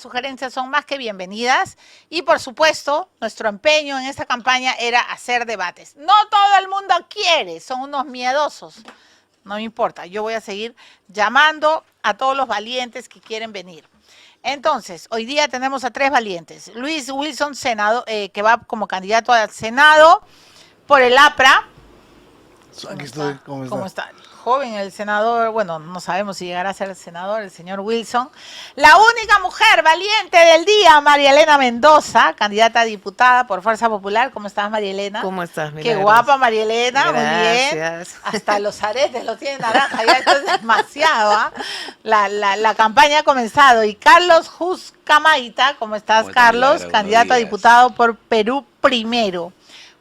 sugerencias son más que bienvenidas y por supuesto nuestro empeño en esta campaña era hacer debates. No todo el mundo quiere, son unos miedosos. No me importa, yo voy a seguir llamando a todos los valientes que quieren venir. Entonces, hoy día tenemos a 3 valientes. Luis Wilson, Senado, que va como candidato al Senado por el APRA. Aquí estoy, ¿Cómo está? Joven, el senador, bueno, no sabemos si llegará a ser senador, el señor Wilson. La única mujer valiente del día, María Elena Mendoza, candidata a diputada por Fuerza Popular. ¿Cómo estás, María Elena? ¿Cómo estás, Qué guapa, María Elena, gracias. Muy bien. Hasta los aretes los tiene naranja, ya esto es demasiado, ¿ah? La campaña ha comenzado. Y Carlos Juscamaita, ¿cómo estás, Carlos? Candidato a diputado por Perú Primero.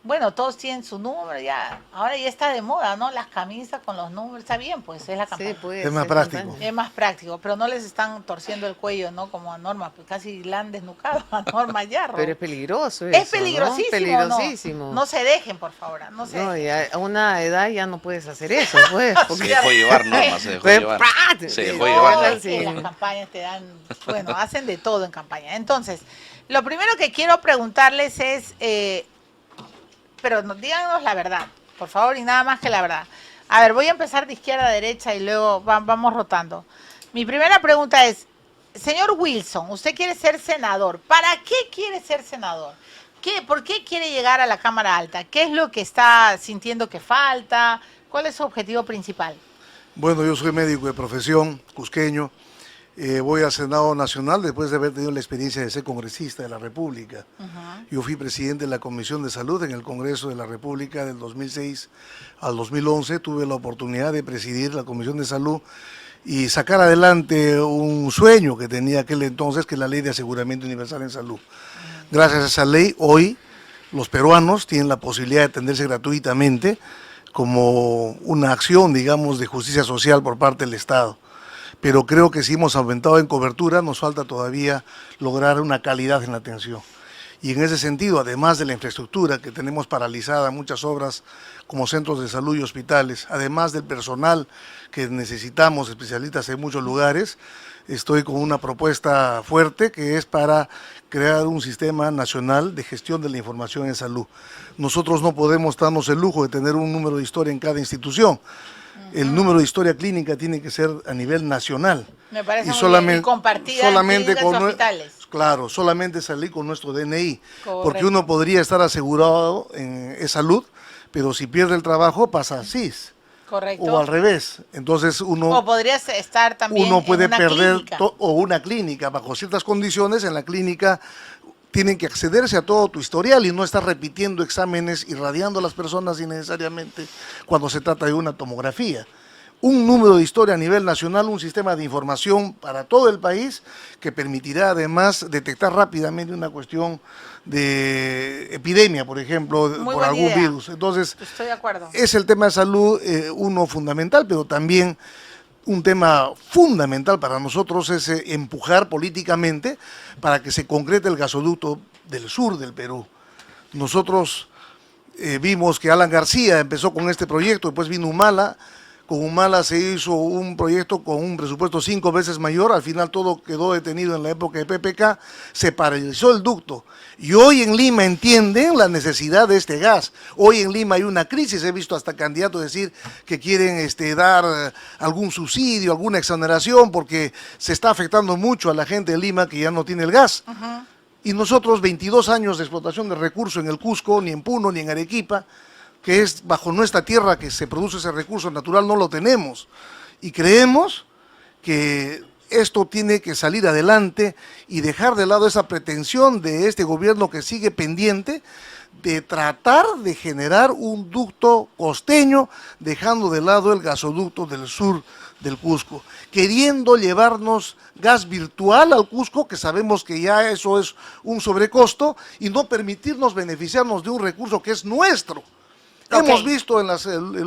Bueno, todos tienen su número ya. Ahora ya está de moda, ¿no? Las camisas con los números. Está bien, pues, es la campaña. Sí, pues, es más práctico. Es más práctico, pero no les están torciendo el cuello, ¿no? Como a Norma, pues casi la han desnucado a Norma Yarro. Pero es peligroso Es eso, peligrosísimo, ¿no? Peligrosísimo. No se dejen, por favor. No se No, dejen. ya a una edad ya no puedes hacer eso, pues. Se dejó llevar, Norma, se dejó llevar. Se dejó No, llevar. es que las campañas te dan, bueno, hacen de todo en campaña. Entonces, lo primero que quiero preguntarles es, pero díganos la verdad, por favor, y nada más que la verdad. A ver, voy a empezar de izquierda a derecha y luego vamos rotando. Mi primera pregunta es, señor Wilson, usted quiere ser senador. ¿Para qué quiere ser senador? ¿Por qué quiere llegar a la Cámara Alta? ¿Qué es lo que está sintiendo que falta? ¿Cuál es su objetivo principal? Bueno, yo soy médico de profesión, cusqueño. Voy al Senado Nacional después de haber tenido la experiencia de ser congresista de la República. Yo fui presidente de la Comisión de Salud en el Congreso de la República del 2006 al 2011. Tuve la oportunidad de presidir la Comisión de Salud y sacar adelante un sueño que tenía aquel entonces, que es la Ley de Aseguramiento Universal en Salud. Gracias a esa ley, hoy los peruanos tienen la posibilidad de atenderse gratuitamente como una acción, digamos, de justicia social por parte del Estado. Pero creo que si hemos aumentado en cobertura, nos falta todavía lograr una calidad en la atención. Y en ese sentido, además de la infraestructura, que tenemos paralizada muchas obras como centros de salud y hospitales, además del personal que necesitamos, especialistas en muchos lugares, estoy con una propuesta fuerte que es para crear un sistema nacional de gestión de la información en salud. Nosotros no podemos darnos el lujo de tener un número de historia en cada institución. El número de historia clínica tiene que ser a nivel nacional. Me parece y muy compartida solamente con hospitales. Claro, solamente salir con nuestro DNI. Correcto. Porque uno podría estar asegurado en salud, pero si pierde el trabajo pasa a CIS. Correcto. O al revés. Entonces uno... O podrías estar también uno puede en una perder clínica. o una clínica. Bajo ciertas condiciones en la clínica tienen que accederse a todo tu historial y no estar repitiendo exámenes y radiando a las personas innecesariamente cuando se trata de una tomografía. Un número de historia a nivel nacional, un sistema de información para todo el país que permitirá además detectar rápidamente una cuestión de epidemia, por ejemplo, por algún virus. Entonces, estoy de acuerdo. Es el tema de salud uno fundamental, pero también un tema fundamental para nosotros es empujar políticamente para que se concrete el gasoducto del sur del Perú. Nosotros vimos que Alan García empezó con este proyecto, después vino Humala. Con Humala se hizo un proyecto con un presupuesto 5 veces mayor, al final todo quedó detenido en la época de PPK, se paralizó el ducto. Y hoy en Lima entienden la necesidad de este gas. Hoy en Lima hay una crisis, he visto hasta candidatos decir que quieren dar algún subsidio, alguna exoneración, porque se está afectando mucho a la gente de Lima que ya no tiene el gas. Y nosotros 22 años de explotación de recursos en el Cusco, ni en Puno, ni en Arequipa, que es bajo nuestra tierra que se produce ese recurso natural, no lo tenemos. Y creemos que esto tiene que salir adelante y dejar de lado esa pretensión de este gobierno que sigue pendiente de tratar de generar un ducto costeño, dejando de lado el gasoducto del sur del Cusco, queriendo llevarnos gas virtual al Cusco, que sabemos que ya eso es un sobrecosto, y no permitirnos beneficiarnos de un recurso que es nuestro. Hemos visto en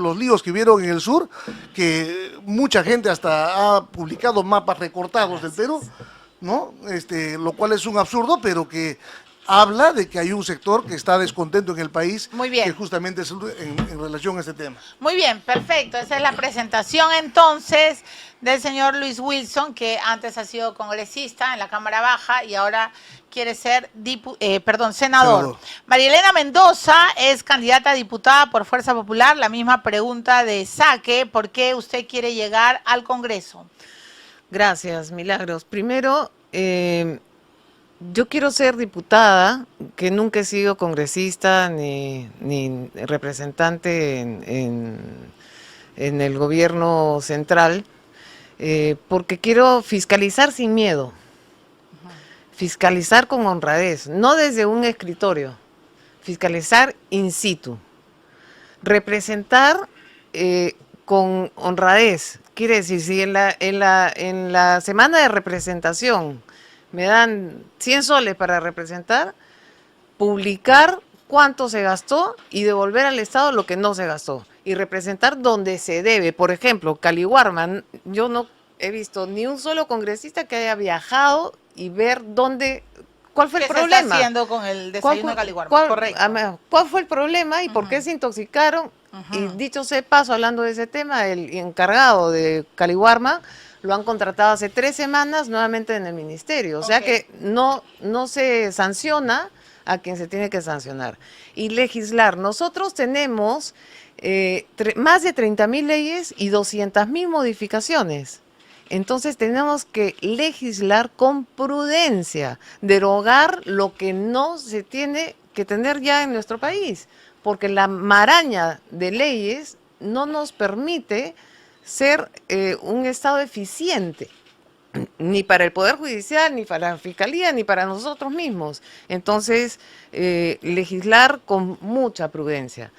los líos que hubieron en el sur que mucha gente hasta ha publicado mapas recortados del Perú, ¿no? Lo cual es un absurdo, pero que habla de que hay un sector que está descontento en el país, Muy bien. que justamente es en relación a este tema. Muy bien, perfecto. Esa es la presentación entonces del señor Luis Wilson, que antes ha sido congresista en la Cámara Baja y ahora quiere ser senador. María Elena Mendoza es candidata a diputada por Fuerza Popular. La misma pregunta de Saque, ¿por qué usted quiere llegar al Congreso? Gracias, Milagros. Primero, yo quiero ser diputada, que nunca he sido congresista ni representante en el gobierno central, porque quiero fiscalizar sin miedo, fiscalizar con honradez, no desde un escritorio, fiscalizar in situ, representar con honradez. Quiere decir, si en la semana de representación me dan 100 soles para representar, publicar cuánto se gastó y devolver al Estado lo que no se gastó. Y representar donde se debe. Por ejemplo, Caliwarma, yo no he visto ni un solo congresista que haya viajado y ver cuál fue el problema. ¿Qué se está haciendo con el desayuno de Caliwarma? Correcto. ¿Cuál fue el problema y por qué se intoxicaron? Y dicho sea de paso, hablando de ese tema, el encargado de Caliwarma lo han contratado hace 3 semanas nuevamente en el ministerio. O sea que no se sanciona a quien se tiene que sancionar. Y legislar. Nosotros tenemos más de 30.000 leyes y 200.000 modificaciones. Entonces tenemos que legislar con prudencia, derogar lo que no se tiene que tener ya en nuestro país, porque la maraña de leyes no nos permite ser un Estado eficiente, ni para el Poder Judicial, ni para la Fiscalía, ni para nosotros mismos. Entonces, legislar con mucha prudencia.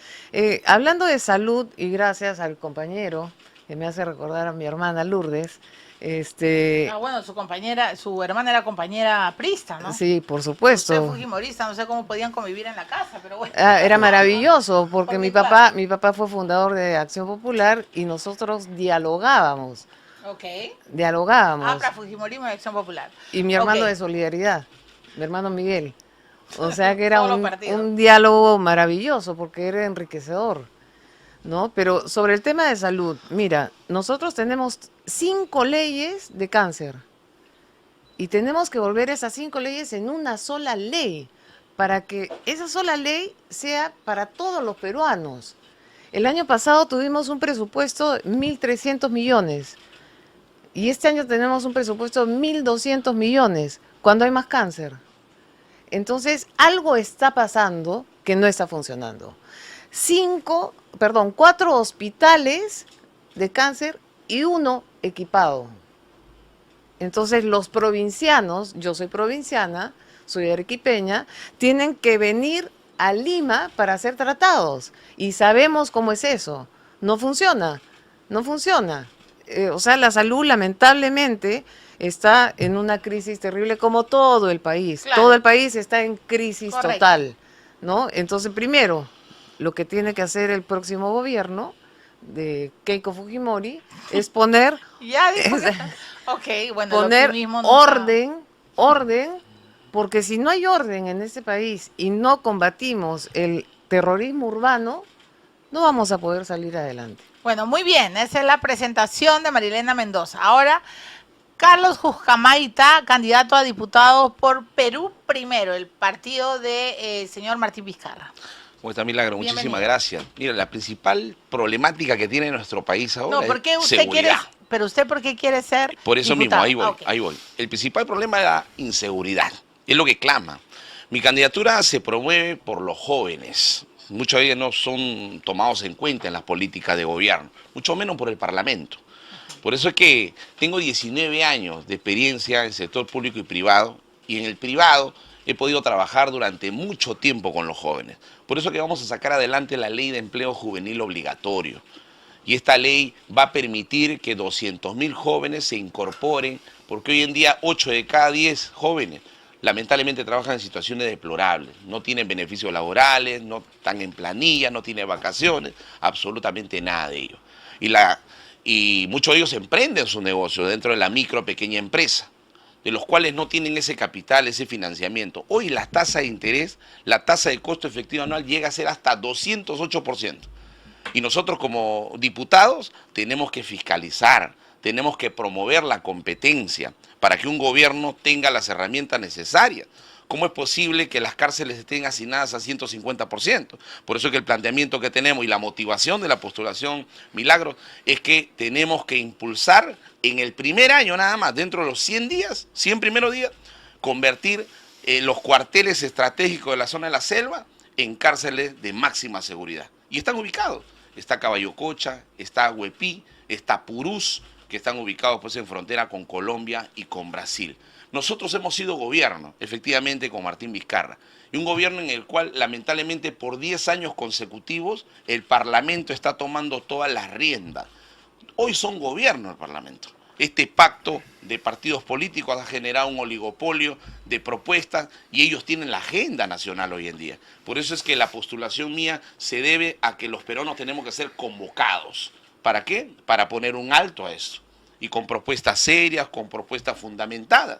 Hablando de salud, y gracias al compañero que me hace recordar a mi hermana Lourdes. Bueno, su hermana era compañera prista, ¿no? Sí, por supuesto. Usted fujimorista, no sé cómo podían convivir en la casa, pero bueno. Era maravilloso, porque mi papá fue fundador de Acción Popular y nosotros dialogábamos. Ok. Dialogábamos. Para Fujimorismo y Acción Popular. Y mi hermano de Solidaridad, mi hermano Miguel. O sea que era un diálogo maravilloso, porque era enriquecedor, ¿no? Pero sobre el tema de salud, mira, nosotros tenemos 5 leyes de cáncer y tenemos que volver esas 5 leyes en una sola ley para que esa sola ley sea para todos los peruanos. El año pasado tuvimos un presupuesto de 1.300 millones y este año tenemos un presupuesto de 1.200 millones cuando hay más cáncer. Entonces, algo está pasando que no está funcionando. 4 hospitales de cáncer y 1 equipado. Entonces los provincianos, yo soy provinciana, soy arequipeña, tienen que venir a Lima para ser tratados. Y sabemos cómo es eso. No funciona, no funciona. O sea, la salud lamentablemente está en una crisis terrible como todo el país. Claro. Todo el país está en crisis total, ¿no? Entonces, primero, lo que tiene que hacer el próximo gobierno de Keiko Fujimori es poner orden, porque si no hay orden en este país y no combatimos el terrorismo urbano, no vamos a poder salir adelante. Bueno, muy bien, esa es la presentación de María Elena Mendoza. Ahora, Carlos Juzcamaita, candidato a diputado por Perú Primero, el partido de señor Martín Vizcarra. ¿Cómo está, Milagro? Muchísimas gracias. Mira, la principal problemática que tiene nuestro país ahora es seguridad. Pero usted, ¿por qué quiere ser Por eso diputado? Mismo, ahí voy. El principal problema es la inseguridad. Es lo que clama. Mi candidatura se promueve por los jóvenes. Muchos de ellos no son tomados en cuenta en las políticas de gobierno, mucho menos por el Parlamento. Por eso es que tengo 19 años de experiencia en el sector público y privado, y en el privado he podido trabajar durante mucho tiempo con los jóvenes. Por eso que vamos a sacar adelante la ley de empleo juvenil obligatorio. Y esta ley va a permitir que 200.000 jóvenes se incorporen, porque hoy en día 8 de cada 10 jóvenes lamentablemente trabajan en situaciones deplorables. No tienen beneficios laborales, no están en planilla, no tienen vacaciones, absolutamente nada de ello. Y muchos de ellos emprenden su negocio dentro de la micro pequeña empresa. de los cuales no tienen ese capital, ese financiamiento. Hoy la tasa de interés, la tasa de costo efectivo anual llega a ser hasta 208%. Y nosotros como diputados tenemos que fiscalizar, tenemos que promover la competencia para que un gobierno tenga las herramientas necesarias. ¿Cómo es posible que las cárceles estén asignadas a 150%? Por eso es que el planteamiento que tenemos y la motivación de la postulación Milagros es que tenemos que impulsar en el primer año nada más, dentro de los 100 días, 100 primeros días, convertir los cuarteles estratégicos de la zona de la selva en cárceles de máxima seguridad. Y están ubicados. Está Caballococha, está Huepí, está Purús, que están ubicados pues en frontera con Colombia y con Brasil. Nosotros hemos sido gobierno, efectivamente, con Martín Vizcarra, y un gobierno en el cual, lamentablemente, por 10 años consecutivos, el Parlamento está tomando todas las riendas. Hoy son gobierno el Parlamento. Este pacto de partidos políticos ha generado un oligopolio de propuestas y ellos tienen la agenda nacional hoy en día. Por eso es que la postulación mía se debe a que los peruanos tenemos que ser convocados. ¿Para qué? Para poner un alto a esto. Y con propuestas serias, con propuestas fundamentadas.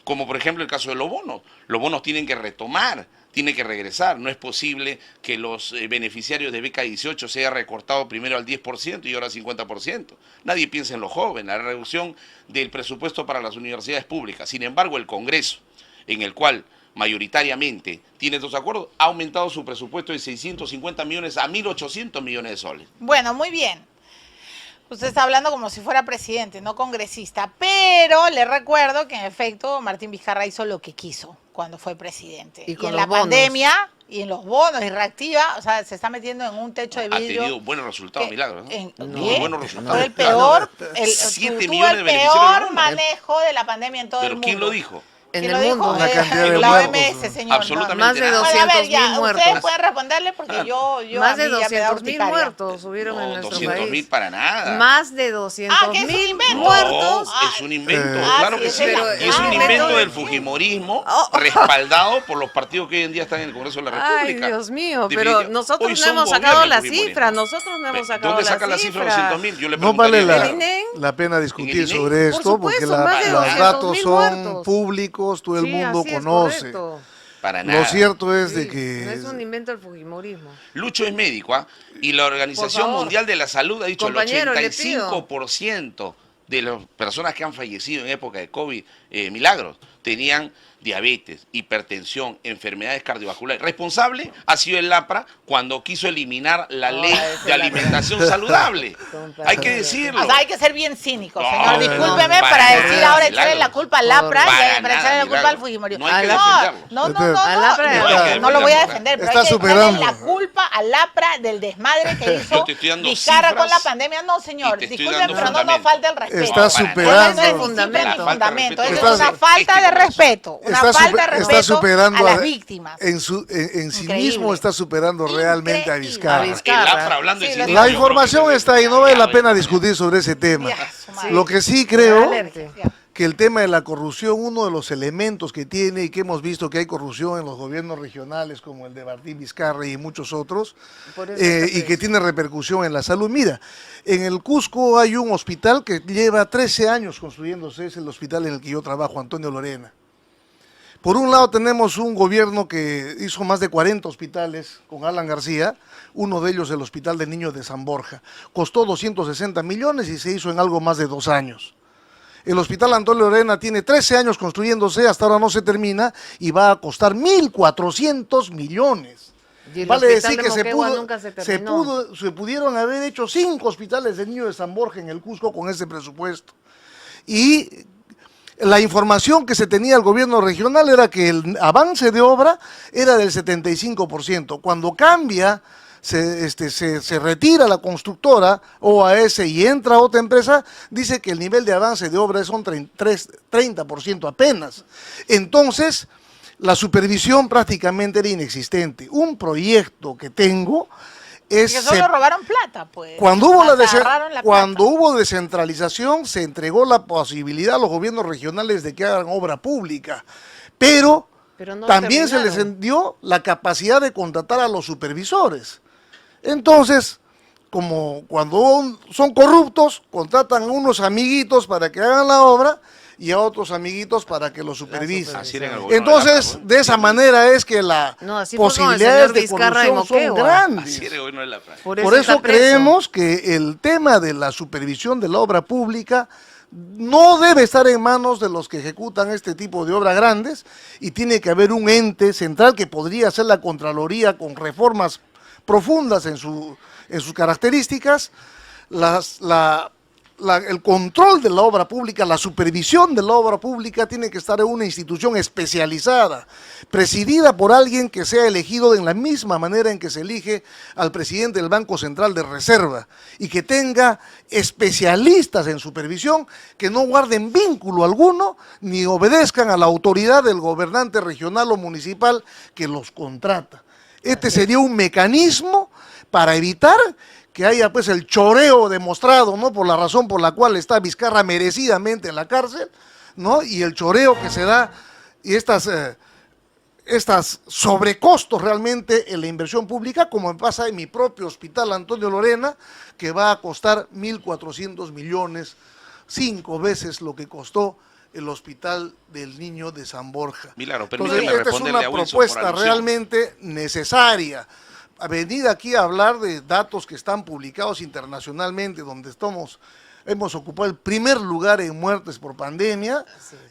Como por ejemplo el caso de los bonos. Los bonos tienen que retomar, tienen que regresar. No es posible que los beneficiarios de beca 18 se haya recortado primero al 10% y ahora al 50%. Nadie piensa en los jóvenes, la reducción del presupuesto para las universidades públicas. Sin embargo, el Congreso, en el cual mayoritariamente tiene estos acuerdos, ha aumentado su presupuesto de 650 millones a 1.800 millones de soles. Bueno, muy bien. Usted está hablando como si fuera presidente, no congresista, pero le recuerdo que en efecto Martín Vizcarra hizo lo que quiso cuando fue presidente. Y con en los la bonos. pandemia, y en los bonos, y reactiva, o sea, se está metiendo en un techo de Ha vidrio. tenido buenos resultados, que- Milagros, ¿no? Muy ¿Qué? buenos resultados. Fue el peor, Siete tuvo millones de el beneficiarios de peor bonos. manejo de la pandemia en todo el ¿Pero mundo. quién lo dijo? En ¿Quién el lo mundo. dijo? Una cantidad de la muertos, OMS, señor. Absolutamente Más de nada. Bueno, a ver, 200.000 ya, muertos. ustedes pueden responderle porque yo Más de a mí ya me da 200.000 urticaria. muertos hubieron en No, nuestro 200.000 país. para nada. Más de que es un 200.000 invento. muertos. No, es un invento, Ah, claro sí, que es sí. el- Y es un ah, invento bueno. del fujimorismo, Oh. respaldado por los partidos que hoy en día están en el Congreso de la Ay, República. Dios mío, pero Definitivamente. nosotros Hoy no son hemos gobierno sacado el la fujimorismo. cifra, nosotros no hemos sacado ¿Dónde la saca la cifra de cifra. 200.000? Yo le No vale preguntaría. ¿El INE? la pena discutir INE? sobre Por esto, porque supuesto, más de los 200.000 datos son muertos. públicos, todo el Sí, mundo así es, conoce. correcto. Para nada. Lo cierto es de Sí, que no es un invento del fujimorismo. Lucho es médico, ¿ah? Y la Por Organización favor. Mundial de la Salud ha dicho Compañero, el le pido. 85% de las personas que han fallecido en época de COVID, Milagros, tenían diabetes, hipertensión, enfermedades cardiovasculares. Responsable ha sido el APRA cuando quiso eliminar la ley ese de alimentación saludable. Compañero. Hay que decirlo. O sea, hay que ser bien cínico, No, señor. no, Discúlpeme para para nada, decir ahora echarle Milagros. la culpa al APRA y Para para echarle nada, la culpa al Milagros. Fujimorismo. No hay que no, defenderlo. Al APRA no lo voy a defender, pero Está hay que superando. echarle la culpa al APRA del desmadre que hizo Yo te estoy dando Vizcarra con cifras la pandemia. No, señor, y te estoy discúlpeme, dando pero no nos fundamento. falte el respeto. Está Para superando. Eso no es Fundamento. fundamento. La falta de respeto. Eso Está- es una falta de respeto. Una está, falta de está respeto superando a las víctimas. en sí Increíble. mismo está superando realmente a Increíble. Vizcarra. A Vizcarra. El APRA hablando de Sí, sí la La información está ahí, no vale la pena discutir sobre ese tema. Ya, su madre. Lo que sí creo Adelante. que el tema de la corrupción, uno de los elementos que tiene y que hemos visto que hay corrupción en los gobiernos regionales como el de Martín Vizcarra y muchos otros, Por eso está y que preso. tiene repercusión en la salud. Mira, en el Cusco hay un hospital que lleva 13 años construyéndose, es el hospital en el que yo trabajo, Antonio Lorena. Por un lado tenemos un gobierno que hizo más de 40 hospitales con Alan García, uno de ellos el Hospital del Niño de San Borja. Costó 260 millones y se hizo en algo más de 2 años. El Hospital Antonio Lorena tiene 13 años construyéndose, hasta ahora no se termina y va a costar 1.400 millones. Y el Vale hospital decir de que Moquegua nunca se terminó. se pudieron haber hecho 5 hospitales del Niño de San Borja en el Cusco con ese presupuesto. Y la información que se tenía del gobierno regional era que el avance de obra era del 75%. Cuando cambia, se retira la constructora OAS y entra otra empresa, dice que el nivel de avance de obra son 30% apenas. Entonces, la supervisión prácticamente era inexistente. Un proyecto que tengo es... Que solo robaron plata, pues. Cuando hubo, Agarraron la cuando plata. hubo descentralización, se entregó la posibilidad a los gobiernos regionales de que hagan obra pública, pero Pero no también se les terminaron. dio la capacidad de contratar a los supervisores. Entonces, como cuando son corruptos, contratan a unos amiguitos para que hagan la obra y a otros amiguitos para que lo supervisen. Así era en el gobierno Entonces, de Lapra, ¿no? de esa manera es que las No, así fue con el posibilidades señor de Vizcarra en corrupción son Moquegua. grandes. Así era el gobierno de Lapra. Por está eso preso. creemos que el tema de la supervisión de la obra pública no debe estar en manos de los que ejecutan este tipo de obras grandes y tiene que haber un ente central que podría ser la Contraloría con reformas profundas en sus características, el control de la obra pública, la supervisión de la obra pública tiene que estar en una institución especializada, presidida por alguien que sea elegido de la misma manera en que se elige al presidente del Banco Central de Reserva y que tenga especialistas en supervisión que no guarden vínculo alguno ni obedezcan a la autoridad del gobernante regional o municipal que los contrata. Este sería un mecanismo para evitar que haya pues el choreo demostrado, ¿no? Por la razón por la cual está Vizcarra merecidamente en la cárcel, ¿no? Y el choreo que se da y estas sobrecostos realmente en la inversión pública, como me pasa en mi propio hospital Antonio Lorena, que va a costar 1.400 millones, 5 veces lo que costó el hospital del niño de San Borja. Milagro, Entonces, permíteme esta es responderle una a Wilson propuesta por alusión. realmente necesaria. A venir aquí a hablar de datos que están publicados internacionalmente, donde hemos ocupado el primer lugar en muertes por pandemia,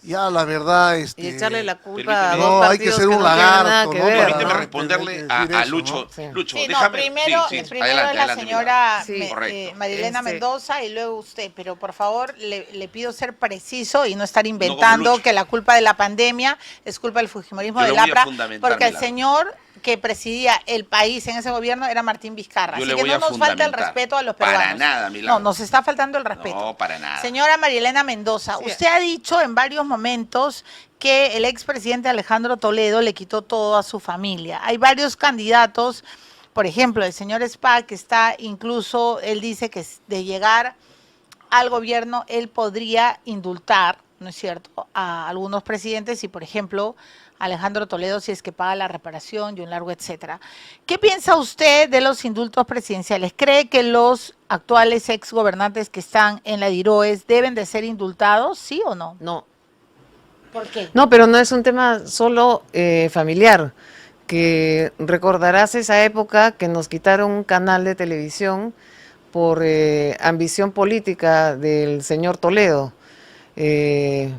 ya la verdad... Y echarle la culpa permíteme. a No, dos hay que partidos ser un no tienen nada lagarto, que ¿no? ver, Permíteme ¿no? responderle Decir a eso, Lucho. ¿no? Sí. Lucho, Sí, no, déjame. primero, sí, primero adelante, la adelante, señora Sí. Correcto. Marilena Este- Mendoza y luego usted, pero por favor le pido ser preciso y no estar como inventando Lucho. que la culpa de la pandemia es culpa del fujimorismo Yo de le voy a Lapra, fundamentar, porque el Milagro. señor que presidía el país en ese gobierno era Martín Vizcarra. Yo Así le que voy no a nos falta el fundamentar. respeto a los Para peruanos. nada, Milagro. No, nos está faltando el respeto. No, para nada. Señora Marilena Mendoza, Sí. usted ha dicho en varios momentos que el expresidente Alejandro Toledo le quitó todo a su familia. Hay varios candidatos, por ejemplo, el señor Spa, que está incluso, él dice que de llegar al gobierno, él podría indultar, ¿no es cierto?, a algunos presidentes y, por ejemplo, Alejandro Toledo si es que paga la reparación y un largo etcétera. ¿Qué piensa usted de los indultos presidenciales? ¿Cree que los actuales exgobernantes que están en la DIROES deben de ser indultados, sí o no? No. ¿Por qué? No, pero no es un tema solo familiar, que recordarás esa época que nos quitaron un canal de televisión por ambición política del señor Toledo,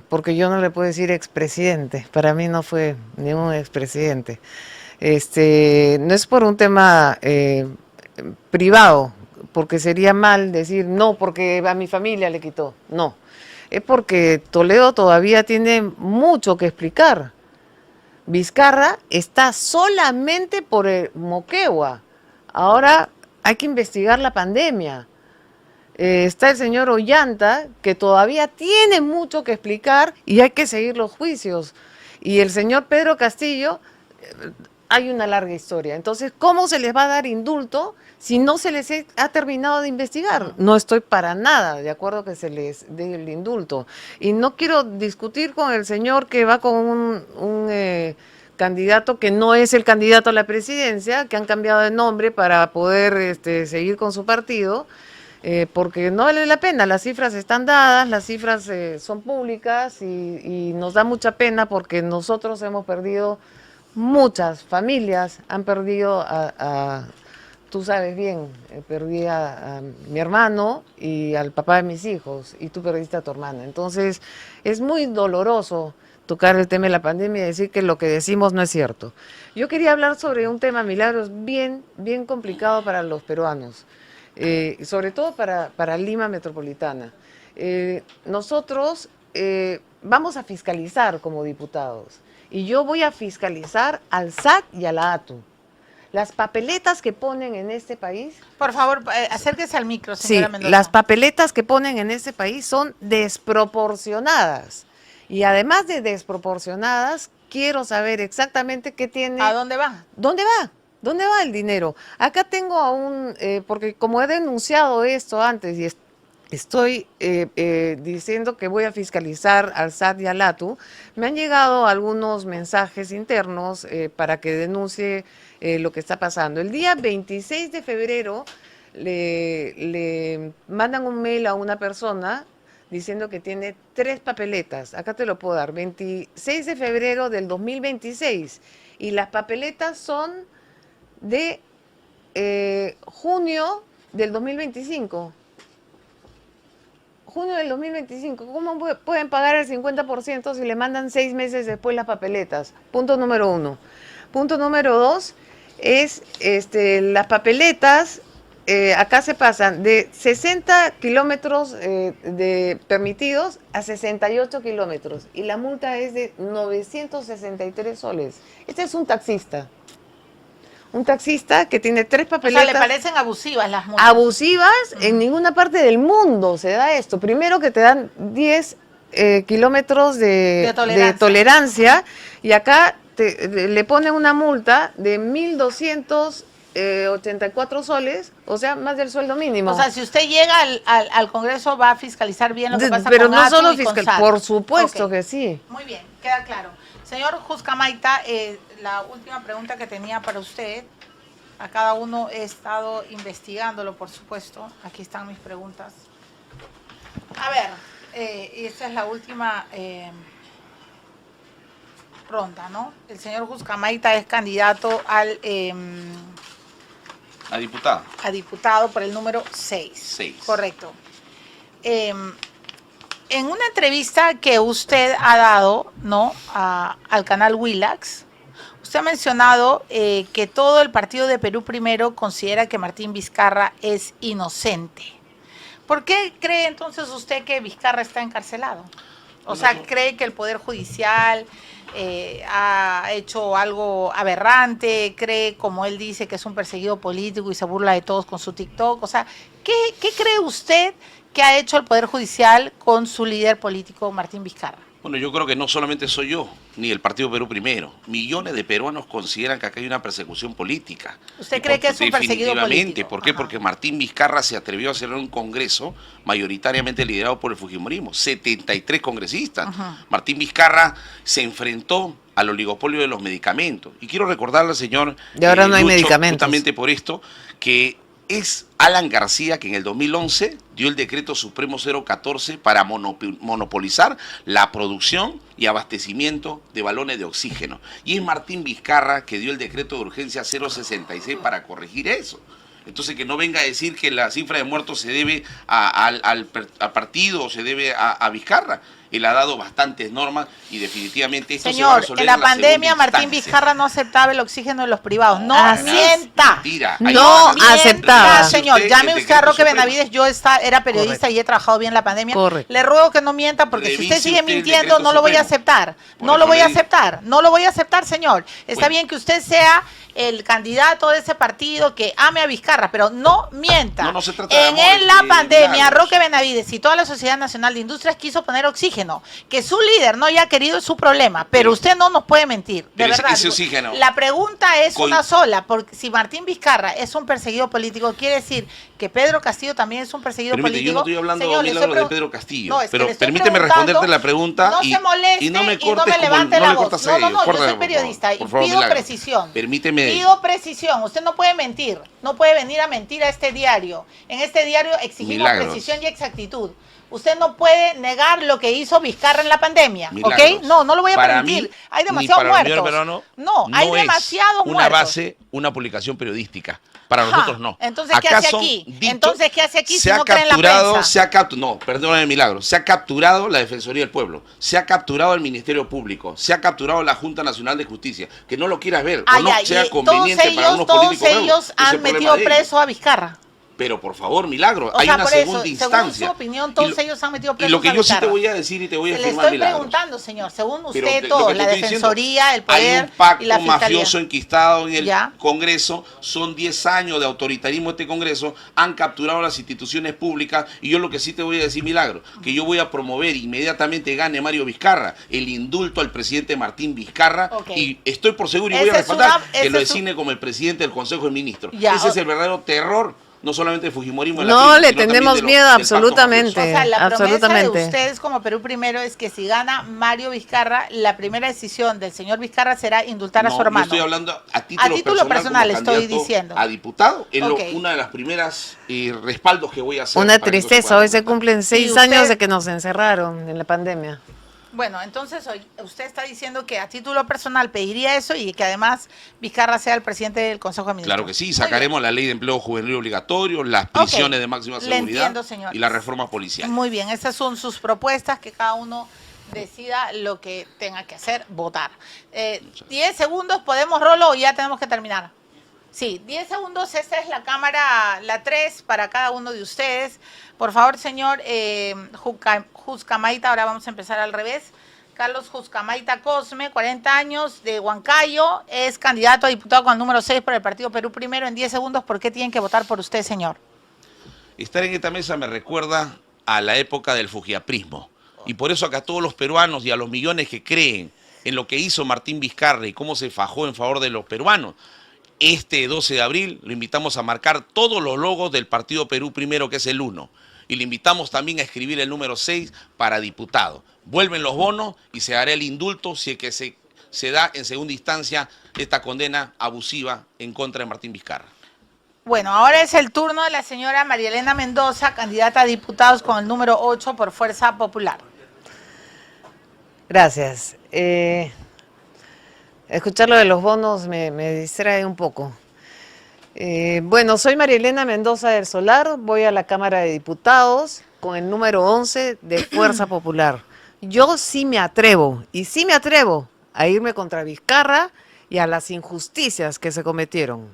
porque yo no le puedo decir expresidente, para mí no fue ningún expresidente. No es por un tema privado, porque sería mal decir no, porque a mi familia le quitó, no. Es porque Toledo todavía tiene mucho que explicar. Vizcarra está solamente por el Moquegua. Ahora hay que investigar la pandemia. Está el señor Ollanta, que todavía tiene mucho que explicar y hay que seguir los juicios. Y el señor Pedro Castillo, hay una larga historia. Entonces, ¿cómo se les va a dar indulto si no se les ha terminado de investigar? No estoy para nada de acuerdo que se les dé el indulto. Y no quiero discutir con el señor que va con un candidato que no es el candidato a la presidencia, que han cambiado de nombre para poder seguir con su partido, porque no vale la pena. Las cifras están dadas, las cifras son públicas y nos da mucha pena porque nosotros hemos perdido, muchas familias han perdido tú sabes bien, perdí a mi hermano y al papá de mis hijos, y tú perdiste a tu hermana. Entonces, es muy doloroso tocar el tema de la pandemia y decir que lo que decimos no es cierto. Yo quería hablar sobre un tema, Milagros, bien complicado para los peruanos, sobre todo para Lima Metropolitana. Nosotros vamos a fiscalizar como diputados, y yo voy a fiscalizar al SAT y a la ATU. Las papeletas que ponen en este país... Por favor, acérquese al micro, Sí, señora Mendoza. las papeletas que ponen en este país son desproporcionadas. Y además de desproporcionadas, quiero saber exactamente qué tiene... ¿A dónde va? ¿Dónde va? ¿Dónde va el dinero? Acá tengo porque como he denunciado esto antes y estoy diciendo que voy a fiscalizar al SAT y al ATU, me han llegado algunos mensajes internos para que denuncie lo que está pasando. El día 26 de febrero le mandan un mail a una persona diciendo que tiene 3 papeletas. Acá te lo puedo dar, 26 de febrero del 2026. Y las papeletas son de junio del 2025. Junio del 2025. ¿Cómo pueden pagar el 50% si le mandan 6 meses después las papeletas? Punto número 1. Punto número 2 es las papeletas. Acá se pasan de 60 kilómetros de permitidos a 68 kilómetros y la multa es de 963 soles. Este es un taxista. Un taxista que tiene 3 O papeletas. sea, le parecen abusivas las multas. Abusivas, en ninguna parte del mundo se da esto. Primero que te dan 10 kilómetros de tolerancia y acá le ponen una multa de 1.284 soles, o sea, más del sueldo mínimo. O sea, si usted llega al Congreso va a fiscalizar bien lo que pasa Pero con no ATU solo y con fiscal, SAT. por supuesto Ok. que sí. Muy bien, queda claro. Señor Juscamaita, la última pregunta que tenía para usted, a cada uno he estado investigándolo, por supuesto. Aquí están mis preguntas. A ver, y esta es la última ronda, ¿no? El señor Juscamaita es candidato La diputada. a diputado por el número 6. 6. Correcto. En una entrevista que usted ha dado, ¿no? Al canal Willax, usted ha mencionado que todo el partido de Perú Primero considera que Martín Vizcarra es inocente. ¿Por qué cree entonces usted que Vizcarra está encarcelado? O sea, ¿cree que el Poder Judicial ha hecho algo aberrante? ¿Cree, como él dice, que es un perseguido político y se burla de todos con su TikTok? O sea, ¿qué cree usted que ha hecho el Poder Judicial con su líder político, Martín Vizcarra? Bueno, yo creo que no solamente soy yo, ni el Partido Perú Primero. Millones de peruanos consideran que acá hay una persecución política. ¿Usted cree que es un perseguido Definitivamente. político? ¿Por qué? Ajá. Porque Martín Vizcarra se atrevió a hacer un congreso mayoritariamente liderado por el fujimorismo. 73 congresistas. Ajá. Martín Vizcarra se enfrentó al oligopolio de los medicamentos. Y quiero recordarle al señor Y ahora no hay Lucho, medicamentos. justamente por esto, que es Alan García que en el 2011 dio el decreto supremo 014 para monopolizar la producción y abastecimiento de balones de oxígeno. Y es Martín Vizcarra que dio el decreto de urgencia 066 para corregir eso. Entonces, que no venga a decir que la cifra de muertos se debe al partido o se debe a Vizcarra. Él ha dado bastantes normas y definitivamente esto se va a Señor, resolver en la segunda pandemia Martín instancia. Vizcarra no aceptaba el oxígeno de los privados. No Ah, mienta. Mentira. No Ahí va. aceptaba. Señor, el llame usted a decreto Roque supremo. Benavides, yo era periodista y he trabajado bien la pandemia. Correcto. Le ruego que no mienta porque si usted Revise sigue usted el mintiendo decreto no lo voy a supremo. aceptar. Por No eso lo voy le a digo. aceptar. No lo voy a aceptar, señor. Está Bueno. bien que usted sea el candidato de ese partido que ame a Vizcarra, pero no mienta. No, no se trata de amor, En la pandemia, Milagros. Roque Benavides y toda la Sociedad Nacional de Industrias quiso poner oxígeno. Que su líder no haya querido es su problema, pero Pero- usted no nos puede mentir. De pero ese- verdad. ese oxígeno- La pregunta es Coin- una sola, porque si Martín Vizcarra es un perseguido político, quiere decir que Pedro Castillo también es un perseguido Permite, político. yo no estoy hablando Señor, le Milagros, estoy de Pedro Castillo, No, es que pero le estoy permíteme preguntando, responderte la pregunta no se moleste y no me y no cortes me como levante no la le voz. cortas No, a no, ellos. no, yo Córtame, soy por periodista favor. y Por favor, pido Milagros. precisión. Permíteme. Pido precisión. Usted no puede mentir. No puede venir a mentir a este diario. En este diario exigimos Milagros. precisión y exactitud. Usted no puede negar lo que hizo Vizcarra en la pandemia, Milagros. ¿ok? No, no lo voy a Para permitir. mí, Hay ni demasiados para el señor muertos. Verano, No, hay es demasiados una muertos. base, una publicación periodística. Para Ajá. nosotros no. Entonces, ¿qué Acá hace son aquí? dichos- Entonces, ¿qué hace aquí si se ha no cree en la capturado, prensa? No, perdóname, Milagro. Se ha capturado la Defensoría del Pueblo, se ha capturado el Ministerio Público, se ha capturado la Junta Nacional de Justicia. Que no lo quieras ver o no Ay, sea y conveniente para unos todos políticos nuevos, ellos ese es han el problema metido de ellos. preso a Vizcarra. Pero por favor, Milagro, O hay sea, una por eso, segunda según instancia. su opinión, Y todos lo- ellos han metido Y presos lo que a yo sí te Vizcarra. voy a decir y te voy a Le afirmar, estoy Milagros. preguntando, señor, según Pero usted lo todo, que te la estoy diciendo, Defensoría, el hay Poder un pacto y la Fiscalía. mafioso enquistado en el Ya. Congreso, son 10 años de autoritarismo de este Congreso, han capturado las instituciones públicas y yo lo que sí te voy a decir, Milagro, que yo voy a promover inmediatamente gane Mario Vizcarra, el indulto al presidente Martín Vizcarra Ok. y estoy por seguro y voy a Ese es respaldar una- que ese lo es un- designe como el presidente del Consejo de Ministros. Ya, Ese es el verdadero terror no solamente el fujimorismo. No le tenemos miedo, absolutamente. O sea, la promesa de absolutamente. ustedes como Perú Primero es que si gana Mario Vizcarra, la primera decisión del señor Vizcarra será indultar a su hermano. Yo estoy hablando a título personal como estoy candidato diciendo. a diputado. Es Ok. una de las primeras respaldos que voy a hacer. Una para que tristeza, pueda hoy se votar. cumplen 6 usted- años de que nos encerraron en la pandemia. Bueno, entonces usted está diciendo que a título personal pediría eso y que además Vizcarra sea el presidente del Consejo de Ministros. Claro que sí, Muy sacaremos la ley de empleo juvenil obligatorio, las prisiones de máxima Le seguridad entiendo, señor. y la reforma policial. Muy bien, esas son sus propuestas, que cada uno decida lo que tenga que hacer, votar. 10 segundos, ¿podemos, Rolo, o ya tenemos que terminar? Sí, 10 segundos, esta es la cámara, la 3, para cada uno de ustedes. Por favor, señor Juscamaita, ahora vamos a empezar al revés. Carlos Juscamaita Cosme, 40 años, de Huancayo, es candidato a diputado con el número 6 por el Partido Perú Primero. En 10 segundos, ¿por qué tienen que votar por usted, señor? Estar en esta mesa me recuerda a la época del fujiaprismo. Y por eso acá a todos los peruanos y a los millones que creen en lo que hizo Martín Vizcarra y cómo se fajó en favor de los peruanos, este 12 de abril lo invitamos a marcar todos los logos del Partido Perú Primero, que es el 1. Y le invitamos también a escribir el número 6 para diputado. Vuelven los bonos y se hará el indulto si es que se da en segunda instancia esta condena abusiva en contra de Martín Vizcarra. Bueno, ahora es el turno de la señora María Elena Mendoza, candidata a diputados con el número 8 por Fuerza Popular. Gracias. Escuchar lo de los bonos me distrae un poco. Bueno, soy María Elena Mendoza del Solar, voy a la Cámara de Diputados con el número 11 de Fuerza Popular. Yo sí me atrevo, y sí me atrevo a irme contra Vizcarra y a las injusticias que se cometieron.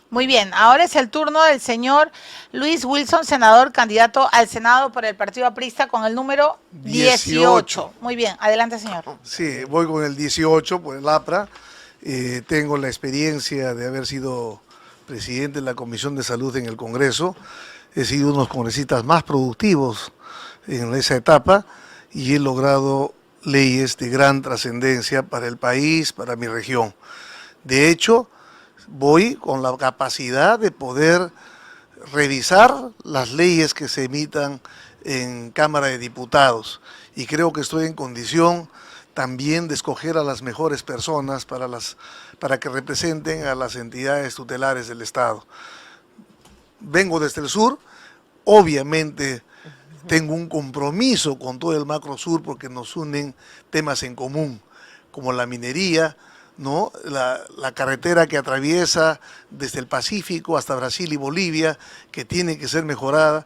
Muy bien, ahora es el turno del señor Luis Wilson, senador, candidato al Senado por el Partido Aprista con el número 18. Muy bien, adelante, señor. Sí, voy con el 18 por el APRA. Tengo la experiencia de haber sido presidente de la Comisión de Salud en el Congreso. He sido uno de los congresistas más productivos en esa etapa y he logrado leyes de gran trascendencia para el país, para mi región. De hecho, voy con la capacidad de poder revisar las leyes que se emitan en Cámara de Diputados y creo que estoy en condición también de escoger a las mejores personas para que representen a las entidades tutelares del Estado. Vengo desde el sur, obviamente tengo un compromiso con todo el macro sur porque nos unen temas en común, como la minería, ¿no? La carretera que atraviesa desde el Pacífico hasta Brasil y Bolivia, que tiene que ser mejorada,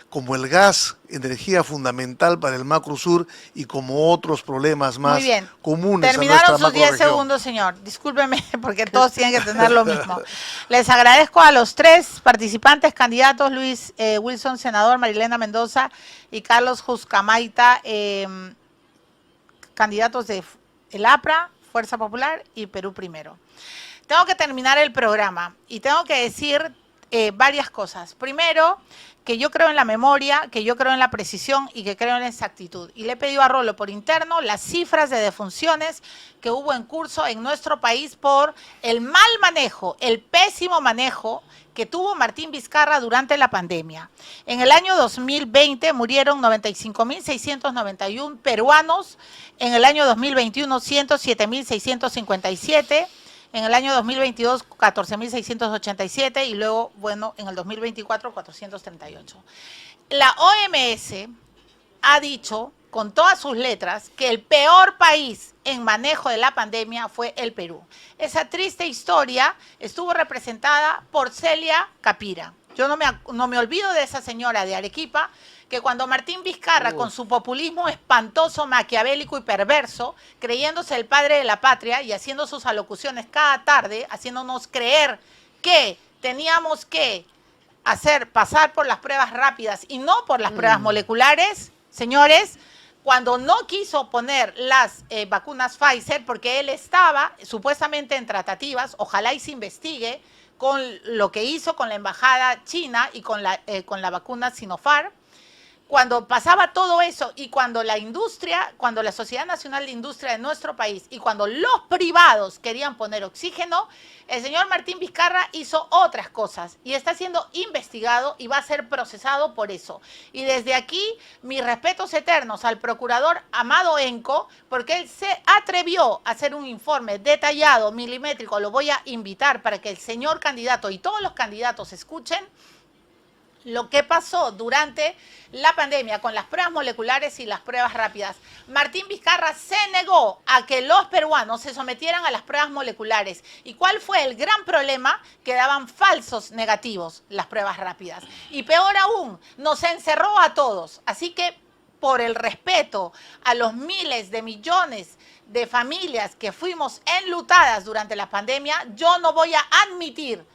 como el gas, energía fundamental para el macro sur y como otros problemas más Muy bien. comunes Terminaron a nuestra sus 10 macrorregión. segundos, señor. Discúlpeme, porque todos tienen que tener lo mismo. Les agradezco a los 3 participantes, candidatos, Luis Wilson, senador, Marilena Mendoza y Carlos Juscamaita, candidatos de el APRA, Fuerza Popular y Perú Primero. Tengo que terminar el programa y tengo que decir varias cosas. Primero, que yo creo en la memoria, que yo creo en la precisión y que creo en la exactitud. Y le he pedido a Rolo por interno las cifras de defunciones que hubo en curso en nuestro país por el mal manejo, el pésimo manejo que tuvo Martín Vizcarra durante la pandemia. En el año 2020 murieron 95.691 peruanos, en el año 2021 107.657, en el año 2022 14.687 y luego, bueno, en el 2024 438. La OMS ha dicho con todas sus letras que el peor país en manejo de la pandemia fue el Perú. Esa triste historia estuvo representada por Celia Capira. Yo no me olvido de esa señora de Arequipa, que cuando Martín Vizcarra, con su populismo espantoso, maquiavélico y perverso, creyéndose el padre de la patria y haciendo sus alocuciones cada tarde, haciéndonos creer que teníamos que pasar por las pruebas rápidas y no por las pruebas moleculares, señores, cuando no quiso poner las vacunas Pfizer, porque él estaba supuestamente en tratativas, ojalá y se investigue con lo que hizo con la embajada china y con la vacuna Sinopharm, cuando pasaba todo eso y cuando la industria, cuando la Sociedad Nacional de Industria de nuestro país y cuando los privados querían poner oxígeno, el señor Martín Vizcarra hizo otras cosas y está siendo investigado y va a ser procesado por eso. Y desde aquí, mis respetos eternos al procurador Amado Enco, porque él se atrevió a hacer un informe detallado, milimétrico. Lo voy a invitar para que el señor candidato y todos los candidatos escuchen lo que pasó durante la pandemia con las pruebas moleculares y las pruebas rápidas. Martín Vizcarra se negó a que los peruanos se sometieran a las pruebas moleculares. ¿Y cuál fue el gran problema? Que daban falsos negativos las pruebas rápidas. Y peor aún, nos encerró a todos. Así que, por el respeto a los miles de millones de familias que fuimos enlutadas durante la pandemia, yo no voy a admitir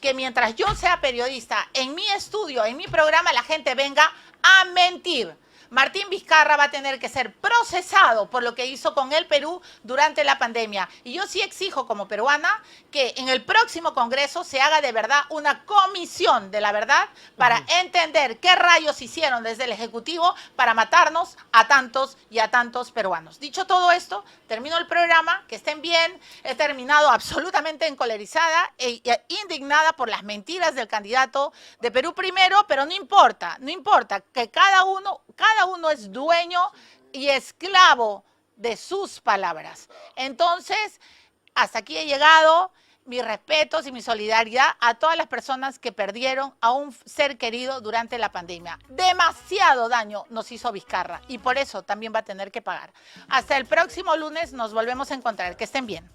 que mientras yo sea periodista, en mi estudio, en mi programa, la gente venga a mentir. Martín Vizcarra va a tener que ser procesado por lo que hizo con el Perú durante la pandemia. Y yo sí exijo como peruana que en el próximo Congreso se haga de verdad una comisión de la verdad para entender qué rayos hicieron desde el Ejecutivo para matarnos a tantos y a tantos peruanos. Dicho todo esto, termino el programa, que estén bien. He terminado absolutamente encolerizada e indignada por las mentiras del candidato de Perú Primero, pero no importa, que cada uno es dueño y esclavo de sus palabras. Entonces, hasta aquí he llegado. Mis respetos y mi solidaridad a todas las personas que perdieron a un ser querido durante la pandemia. Demasiado daño nos hizo Vizcarra y por eso también va a tener que pagar. Hasta el próximo lunes nos volvemos a encontrar. Que estén bien.